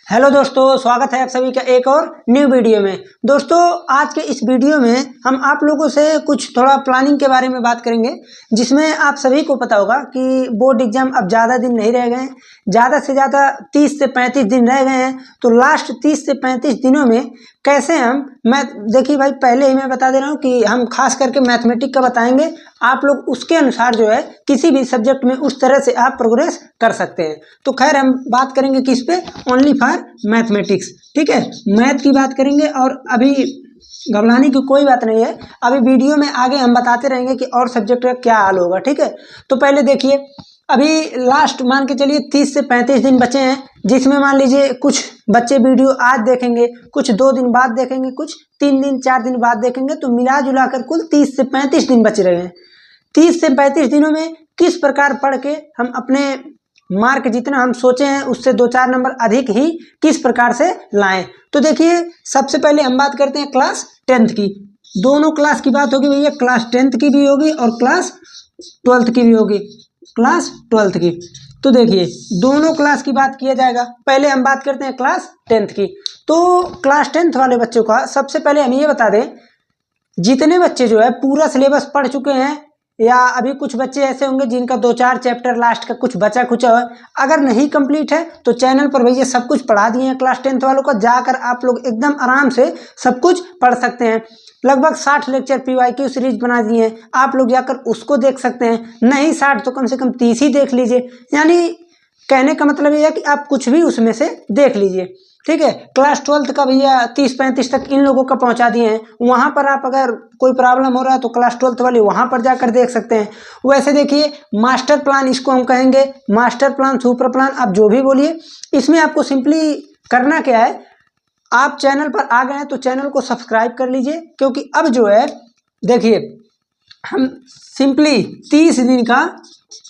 Hello दोस्तों, स्वागत है आप सभी का एक और न्यू वीडियो में। दोस्तों, आज के इस वीडियो में हम आप लोगों से कुछ थोड़ा प्लानिंग के बारे में बात करेंगे, जिसमें आप सभी को पता होगा कि बोर्ड एग्जाम अब ज़्यादा दिन नहीं रह गए हैं। ज़्यादा से ज़्यादा 30 से 35 दिन रह गए हैं। तो लास्ट 30 से 35 दिनों में कैसे हम देखिए भाई, पहले ही मैं बता दे रहा हूँ कि हम खास करके मैथमेटिक्स का बताएंगे। आप लोग उसके अनुसार जो है किसी भी सब्जेक्ट में उस तरह से आप प्रोग्रेस कर सकते हैं। तो खैर, हम बात करेंगे किस पे, ओनली फॉर मैथमेटिक्स। ठीक है, मैथ की बात करेंगे और अभी घबराने की कोई बात नहीं है। अभी वीडियो में आगे हम बताते रहेंगे कि और सब्जेक्ट का क्या हाल होगा। ठीक है, तो पहले देखिए, अभी लास्ट मान के चलिए 30 से 35 दिन बचे हैं, जिसमें मान लीजिए कुछ बच्चे वीडियो आज देखेंगे, कुछ 2 दिन बाद देखेंगे, कुछ 3 दिन 4 दिन बाद देखेंगे। तो मिला जुला कर कुल 30 से 35 दिन बच रहे हैं। 30 से 35 दिनों में किस प्रकार पढ़ के हम अपने मार्क जितना हम सोचे हैं उससे 2-4 नंबर अधिक ही किस प्रकार से लाएं। तो देखिए, सबसे पहले हम बात करते हैं क्लास 10th की। दोनों क्लास की बात होगी भैया, क्लास 10th की भी होगी और क्लास 12th की भी होगी। क्लास 12th की, तो देखिए दोनों क्लास की बात किया जाएगा। पहले हम बात करते हैं क्लास 10th की। तो क्लास 10th वाले बच्चों का सबसे पहले हम ये बता दें, जितने बच्चे जो है पूरा सिलेबस पढ़ चुके हैं, या अभी कुछ बच्चे ऐसे होंगे जिनका 2-4 चैप्टर लास्ट का कुछ बचा खुचा है, अगर नहीं कंप्लीट है तो चैनल पर भैया सब कुछ पढ़ा दिए हैं क्लास 10th वालों का। जाकर आप लोग एकदम आराम से सब कुछ पढ़ सकते हैं। लगभग 60 लेक्चर PYQ सीरीज बना दिए हैं, आप लोग जाकर उसको देख सकते हैं। नहीं 60 तो कम से कम 30 ही देख लीजिए। यानी कहने का मतलब ये है कि आप कुछ भी उसमें से देख लीजिए। ठीक है, क्लास 12th का भैया 30-35 तक इन लोगों का पहुंचा दिए हैं। वहां पर आप अगर कोई प्रॉब्लम हो रहा है तो क्लास 12th वाले वहां पर जाकर देख सकते हैं। वैसे देखिए, मास्टर प्लान इसको हम कहेंगे, मास्टर प्लान, सुपर प्लान, आप जो भी बोलिए। इसमें आपको सिंपली करना क्या है, आप चैनल पर आ गए हैं तो चैनल को सब्सक्राइब कर लीजिए, क्योंकि अब जो है देखिए, हम सिंपली 30 दिन का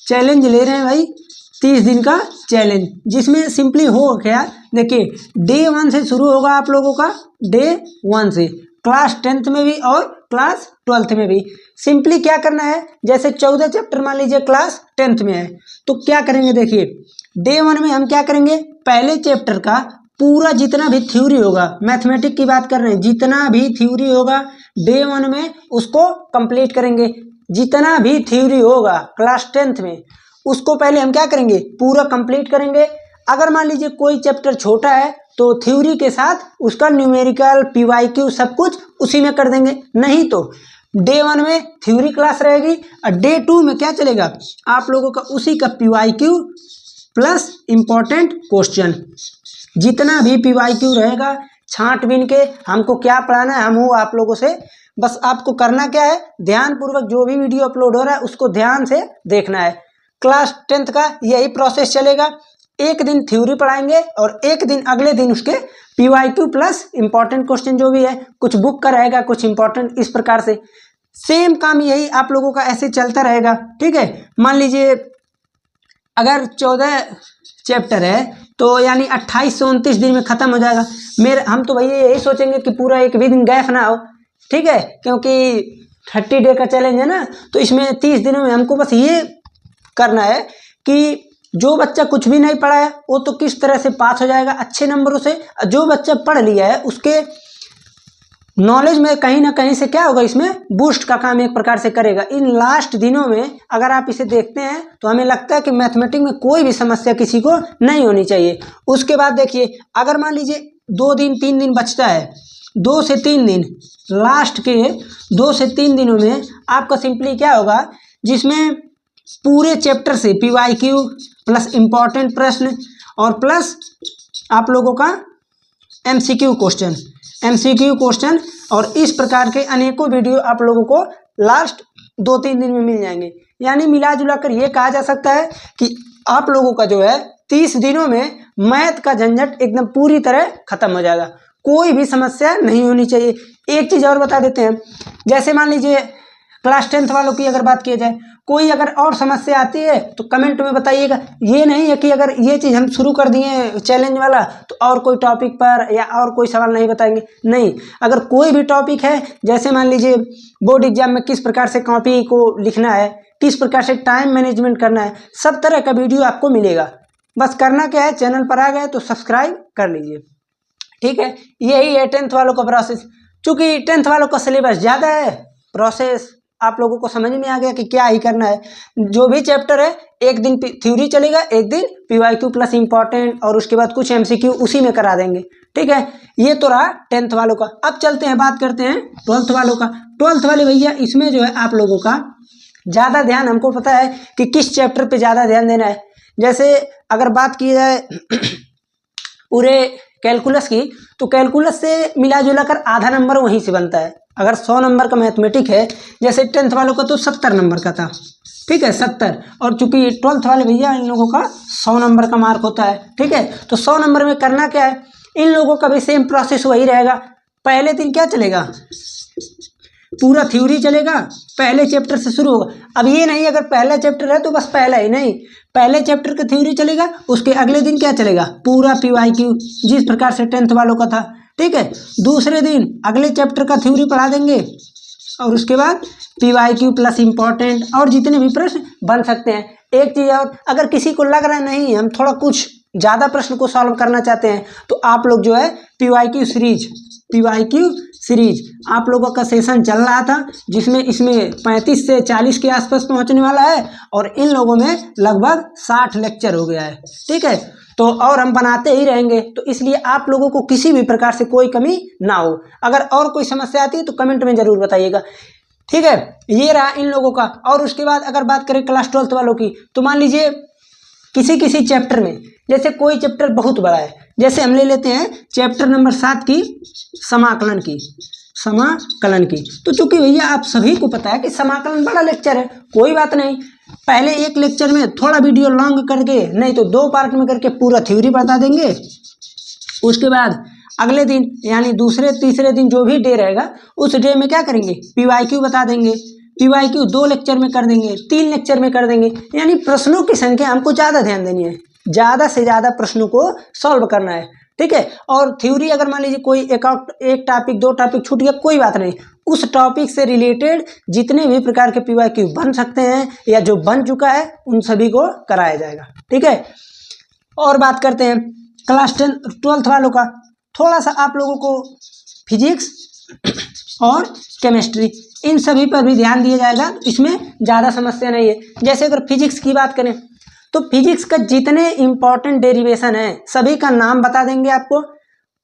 चैलेंज ले रहे हैं भाई। 30 दिन का चैलेंज, जिसमें सिंपली हो क्या, देखिए डे 1 से शुरू होगा आप लोगों का। डे 1 से क्लास 10th में भी और क्लास 12th में भी। सिंपली क्या करना है, जैसे 14 चैप्टर मान लीजिए क्लास 10th में है, तो क्या करेंगे, देखिए डे 1 में हम क्या करेंगे, पहले चैप्टर का पूरा जितना भी थ्योरी होगा, मैथमेटिक्स की बात कर रहे हैं, जितना भी थ्योरी होगा डे 1 में उसको कंप्लीट करेंगे। जितना भी थ्योरी होगा क्लास 10th में उसको पहले हम क्या करेंगे, पूरा कंप्लीट करेंगे। अगर मान लीजिए कोई चैप्टर छोटा है तो थ्योरी के साथ उसका न्यूमेरिकल, PYQ सब कुछ उसी में कर देंगे। नहीं तो डे 1 में थ्योरी क्लास रहेगी और डे 2 में क्या चलेगा, आप लोगों का उसी का PYQ प्लस इंपॉर्टेंट क्वेश्चन। जितना भी PYQ रहेगा छांट-बीन के हमको क्या पढ़ाना है, हम वो आप लोगों से, बस आपको करना क्या है, ध्यानपूर्वक जो भी वीडियो अपलोड हो रहा है उसको ध्यान से देखना है। क्लास 10th का यही प्रोसेस चलेगा। एक दिन थ्योरी पढ़ाएंगे और एक दिन अगले दिन उसके PYQ प्लस इंपॉर्टेंट क्वेश्चन जो भी है, कुछ बुक का रहेगा, कुछ इंपॉर्टेंट, इस प्रकार से सेम काम यही आप लोगों का ऐसे चलता रहेगा। ठीक है, मान लीजिए अगर 14 चैप्टर है तो यानी 28 से 29 दिन में खत्म हो जाएगा। हम तो भैया यही सोचेंगे कि पूरा एक भी दिन गैप ना हो। ठीक है, क्योंकि 30 डे का चैलेंज है ना, तो इसमें 30 दिनों में हमको बस ये करना है कि जो बच्चा कुछ भी नहीं पढ़ा है वो तो किस तरह से पास हो जाएगा अच्छे नंबरों से। जो बच्चा पढ़ लिया है उसके नॉलेज में कहीं ना कहीं से क्या होगा, इसमें बूस्ट का काम एक प्रकार से करेगा। इन लास्ट दिनों में अगर आप इसे देखते हैं तो हमें लगता है कि मैथमेटिक्स में कोई भी समस्या किसी को नहीं होनी चाहिए। उसके बाद देखिए, अगर मान लीजिए 2 दिन 3 दिन बचता है, 2 से 3 दिन, लास्ट के 2 से 3 दिनों में आपका सिंपली क्या होगा, जिसमें पूरे चैप्टर से PYQ प्लस इंपॉर्टेंट प्रश्न और प्लस आप लोगों का MCQ क्वेश्चन और इस प्रकार के अनेकों वीडियो आप लोगों को लास्ट 2-3 दिन में मिल जाएंगे। यानी मिला जुला कर ये कहा जा सकता है कि आप लोगों का जो है 30 दिनों में मैथ का झंझट एकदम पूरी तरह खत्म हो जाएगा। कोई भी समस्या नहीं होनी चाहिए। एक चीज़ और बता देते हैं, जैसे मान लीजिए क्लास 10th वालों की अगर बात की जाए, कोई अगर और समस्या आती है तो कमेंट में बताइएगा। ये नहीं है कि अगर ये चीज़ हम शुरू कर दिए चैलेंज वाला तो और कोई टॉपिक पर या और कोई सवाल नहीं बताएंगे। नहीं, अगर कोई भी टॉपिक है, जैसे मान लीजिए बोर्ड एग्जाम में किस प्रकार से कॉपी को लिखना है, किस प्रकार से टाइम मैनेजमेंट करना है, सब तरह का वीडियो आपको मिलेगा। बस करना क्या है, चैनल पर आ गए तो सब्सक्राइब कर लीजिए, ठीक है। यही है 10th वालों का प्रोसेस। चूंकि 10th वालों का सिलेबस ज़्यादा है, प्रोसेस आप लोगों को समझ में आ गया कि क्या ही करना है। जो भी चैप्टर है, एक दिन थ्योरी चलेगा, एक दिन PYQ प्लस इंपॉर्टेंट, और उसके बाद कुछ MCQ उसी में करा देंगे, ठीक है। ये तो रहा 10th वालों का। अब चलते हैं, बात करते हैं 12th वालों का। 12th वाले भैया, इसमें जो है आप लोगों का ज़्यादा ध्यान, हमको पता है कि किस चैप्टर पे ज़्यादा ध्यान देना है। जैसे अगर बात की जाए पूरे कैलकुलस की, तो कैलकुलस से मिला जुला कर आधा नंबर वहीं से बनता है। अगर 100 नंबर का मैथमेटिक है, जैसे 10th वालों का तो 70 नंबर का था, ठीक है, 70। और चूंकि 12th वाले भैया, इन लोगों का 100 नंबर का मार्क होता है, ठीक है। तो 100 नंबर में करना क्या है, इन लोगों का भी सेम प्रोसेस वही रहेगा। पहले दिन क्या चलेगा, पूरा थ्योरी चलेगा, पहले चैप्टर से शुरू होगा। अब ये नहीं अगर पहला चैप्टर है तो बस पहला ही नहीं, पहले चैप्टर का थ्योरी चलेगा, उसके अगले दिन क्या चलेगा, पूरा PYQ, जिस प्रकार से 10th वालों का था, ठीक है। दूसरे दिन अगले चैप्टर का थ्योरी पढ़ा देंगे, और उसके बाद PYQ प्लस इंपॉर्टेंट, और जितने भी प्रश्न बन सकते हैं। एक चीज़ और, अगर किसी को लग रहा है नहीं हम थोड़ा कुछ ज़्यादा प्रश्न को सॉल्व करना चाहते हैं, तो आप लोग जो है PYQ सीरीज आप लोगों का सेशन चल रहा था, जिसमें इसमें 35 से 40 के आसपास पहुंचने वाला है, और इन लोगों में लगभग 60 लेक्चर हो गया है, ठीक है। तो और हम बनाते ही रहेंगे, तो इसलिए आप लोगों को किसी भी प्रकार से कोई कमी ना हो। अगर और कोई समस्या आती है तो कमेंट में ज़रूर बताइएगा, ठीक है। ये रहा इन लोगों का। और उसके बाद अगर बात करें क्लास 12th वालों की, तो मान लीजिए किसी किसी चैप्टर में, जैसे कोई चैप्टर बहुत बड़ा है, जैसे हम ले लेते हैं चैप्टर नंबर 7 की समाकलन की। तो चूंकि भैया आप सभी को पता है कि समाकलन बड़ा लेक्चर है, कोई बात नहीं, पहले एक लेक्चर में थोड़ा वीडियो लॉन्ग करके, नहीं तो 2 पार्ट में करके पूरा थ्योरी बता देंगे। उसके बाद अगले दिन यानी दूसरे तीसरे दिन जो भी डे रहेगा, उस डे में क्या करेंगे, PYQ बता देंगे। PYQ 2 लेक्चर में कर देंगे, 3 लेक्चर में कर देंगे। यानी प्रश्नों की संख्या हमको ज़्यादा ध्यान देनी है, ज़्यादा से ज़्यादा प्रश्नों को सॉल्व करना है, ठीक है। और थ्योरी अगर मान लीजिए कोई एक टॉपिक 2 टॉपिक छूट गया, कोई बात नहीं, उस टॉपिक से रिलेटेड जितने भी प्रकार के PYQ बन सकते हैं या जो बन चुका है, उन सभी को कराया जाएगा, ठीक है। और बात करते हैं क्लास 12th वालों का। थोड़ा सा आप लोगों को फिजिक्स और केमिस्ट्री, इन सभी पर भी ध्यान दिया जाएगा, इसमें ज़्यादा समस्या नहीं है। जैसे अगर फिजिक्स की बात करें, तो फिजिक्स का जितने इंपॉर्टेंट डेरिवेशन है सभी का नाम बता देंगे आपको,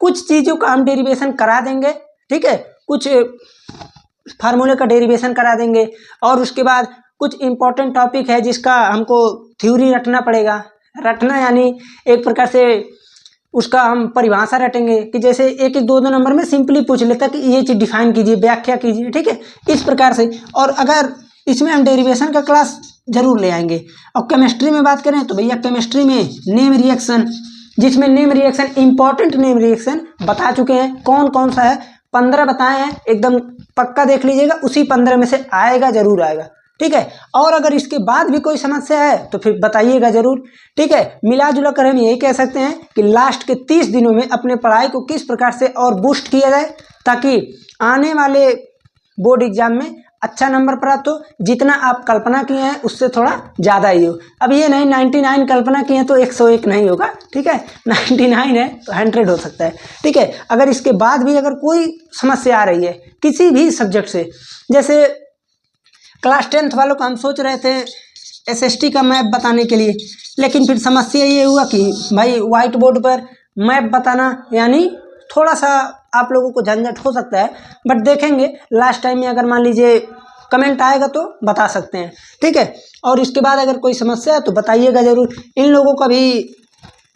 कुछ चीज़ों का हम डेरिवेशन करा देंगे, ठीक है, कुछ फार्मूले का डेरिवेशन करा देंगे, और उसके बाद कुछ इंपॉर्टेंट टॉपिक है जिसका हमको थ्योरी रटना पड़ेगा। रटना यानी एक प्रकार से उसका हम परिभाषा रटेंगे, कि जैसे 1-1, 2-2 नंबर में सिंपली पूछ लेता कि ये चीज़ डिफाइन कीजिए, व्याख्या कीजिए, ठीक है, इस प्रकार से। और अगर इसमें हम डेरिवेशन का क्लास जरूर ले आएंगे। और केमिस्ट्री में बात करें तो भैया केमिस्ट्री में नेम रिएक्शन, जिसमें name reaction important name reaction बता चुके हैं, कौन कौन सा है 15 बताए हैं, एकदम पक्का देख लीजिएगा, उसी 15 में से आएगा, जरूर आएगा, ठीक है। और अगर इसके बाद भी कोई समस्या है तो फिर बताइएगा जरूर, ठीक है। मिला जुला कर हम यही कह सकते हैं कि लास्ट के 30 दिनों में अपने पढ़ाई को किस प्रकार से और बूस्ट किया जाए, ताकि आने वाले बोर्ड एग्जाम में अच्छा नंबर प्राप्त हो। जितना आप कल्पना किए हैं उससे थोड़ा ज़्यादा ही हो। अब ये नहीं 99 कल्पना किए हैं तो 101 नहीं होगा, ठीक है, 99 है तो 100 हो सकता है, ठीक है। अगर इसके बाद भी अगर कोई समस्या आ रही है किसी भी सब्जेक्ट से, जैसे क्लास 10th वालों का हम सोच रहे थे SST का मैप बताने के लिए, लेकिन फिर समस्या ये हुआ कि भाई व्हाइट बोर्ड पर मैप बताना यानी थोड़ा सा आप लोगों को झंझट हो सकता है, बट देखेंगे लास्ट टाइम में, अगर मान लीजिए कमेंट आएगा तो बता सकते हैं, ठीक है। और इसके बाद अगर कोई समस्या है तो बताइएगा ज़रूर। इन लोगों का भी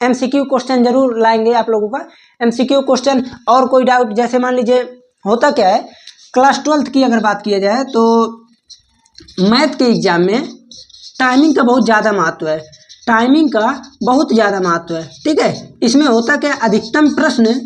MCQ क्वेश्चन जरूर लाएंगे, आप लोगों का MCQ क्वेश्चन। और कोई डाउट, जैसे मान लीजिए होता क्या है, क्लास 12th की अगर बात किया जाए तो मैथ के एग्ज़ाम में टाइमिंग का बहुत ज़्यादा महत्व है, ठीक है। इसमें होता क्या, अधिकतम प्रश्न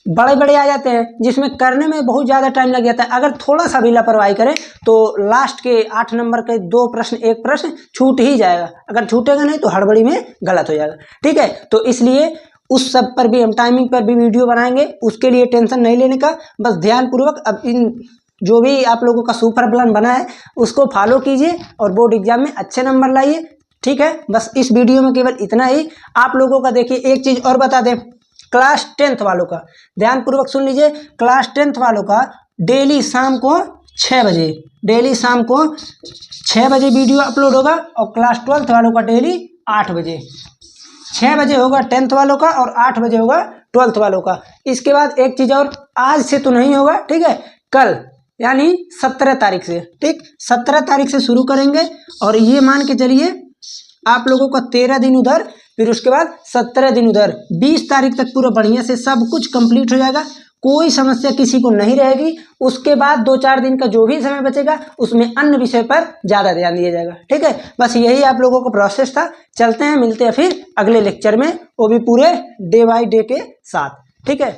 बड़े बड़े आ जाते हैं, जिसमें करने में बहुत ज़्यादा टाइम लग जाता है। अगर थोड़ा सा भी लापरवाही करें तो लास्ट के 8 नंबर के 2 प्रश्न, 1 प्रश्न छूट ही जाएगा। अगर छूटेगा नहीं तो हड़बड़ी में गलत हो जाएगा, ठीक है। तो इसलिए उस सब पर भी हम टाइमिंग पर भी वीडियो बनाएंगे, उसके लिए टेंशन नहीं लेने का, बस ध्यानपूर्वक अब इन जो भी आप लोगों का सुपर प्लान बना है उसको फॉलो कीजिए और बोर्ड एग्जाम में अच्छे नंबर लाइए। ठीक है, बस इस वीडियो में केवल इतना ही। आप लोगों का देखिए एक चीज़ और बता दें, क्लास 10th वालों का ध्यानपूर्वक सुन लीजिए। क्लास 10th वालों का डेली शाम को 6 बजे, डेली शाम को 6 बजे वीडियो अपलोड होगा, और क्लास 12th वालों का डेली 8 बजे। 6 बजे होगा 10th वालों का और 8 बजे होगा 12th वालों का। इसके बाद एक चीज़ और, आज से तो नहीं होगा, ठीक है, कल यानी 17 तारीख से, ठीक, 17 तारीख से शुरू करेंगे। और ये मान के चलिए आप लोगों का 13 दिन उधर, फिर उसके बाद 17 दिन उधर, 20 तारीख तक पूरा बढ़िया से सब कुछ कंप्लीट हो जाएगा, कोई समस्या किसी को नहीं रहेगी। उसके बाद 2-4 दिन का जो भी समय बचेगा उसमें अन्य विषय पर ज़्यादा ध्यान दिया जाएगा, ठीक है। बस यही आप लोगों का प्रोसेस था। चलते हैं, मिलते हैं फिर अगले लेक्चर में, वो भी पूरे डे बाय डे के साथ, ठीक है।